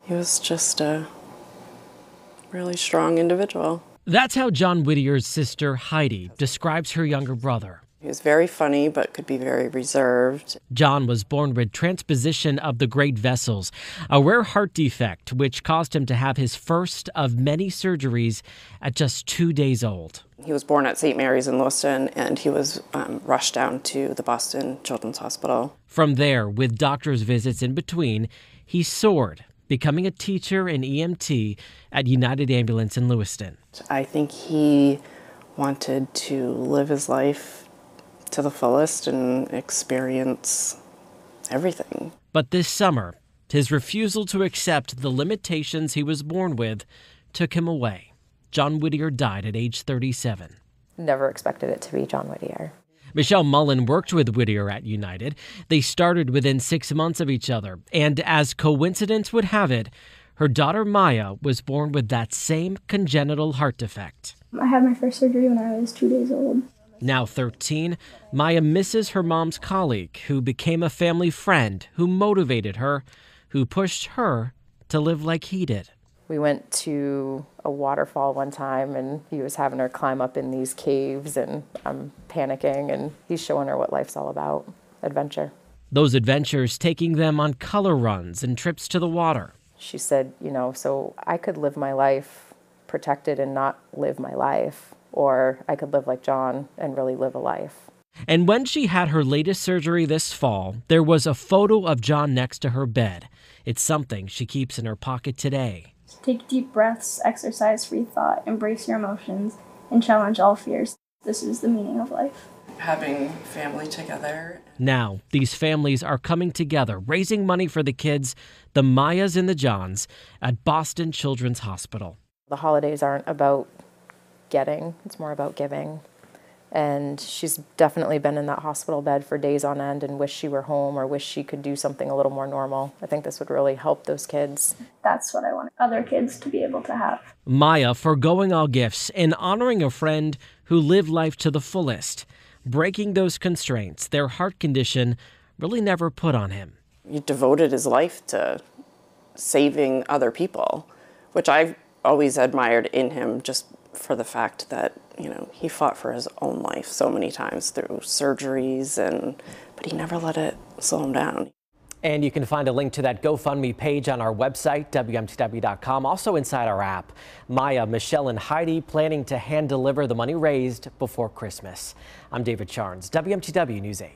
He was just a really strong individual. That's how John Whittier's sister, Heidi, describes her younger brother. He was very funny, but could be very reserved. John was born with transposition of the great vessels, a rare heart defect which caused him to have his first of many surgeries at just 2 days old. He was born at St. Mary's in Lewiston, and he was rushed down to the Boston Children's Hospital. From there, with doctor's visits in between, he soared, becoming a teacher in EMT at United Ambulance in Lewiston. I think he wanted to live his life to the fullest and experience everything. But this summer, his refusal to accept the limitations he was born with took him away. John Whittier died at age 37. Never expected it to be John Whittier. Michelle Mullen worked with Whittier at United. They started within 6 months of each other, and as coincidence would have it, her daughter Maya was born with that same congenital heart defect. I had my first surgery when I was 2 days old. Now 13, Maya misses her mom's colleague, who became a family friend, who motivated her, who pushed her to live like he did. We went to a waterfall one time, and he was having her climb up in these caves, and I'm panicking, and he's showing her what life's all about, adventure. Those adventures taking them on color runs and trips to the water. She said, so I could live my life protected and not live my life, or I could live like John and really live a life. And when she had her latest surgery this fall, there was a photo of John next to her bed. It's something she keeps in her pocket today. Take deep breaths, exercise free thought, embrace your emotions, and challenge all fears. This is the meaning of life. Having family together. Now, these families are coming together, raising money for the kids, the Mayas and the Johns, at Boston Children's Hospital. The holidays aren't about getting, it's more about giving. And she's definitely been in that hospital bed for days on end and wished she were home or wished she could do something a little more normal. I think this would really help those kids. That's what I want other kids to be able to have. Maya foregoing all gifts and honoring a friend who lived life to the fullest, breaking those constraints their heart condition really never put on him. He devoted his life to saving other people, which I've always admired in him, just for the fact that, he fought for his own life so many times through surgeries, but he never let it slow him down. And you can find a link to that GoFundMe page on our website, WMTW.com, also inside our app. Maya, Michelle, and Heidi planning to hand deliver the money raised before Christmas. I'm David Charnes, WMTW News 8.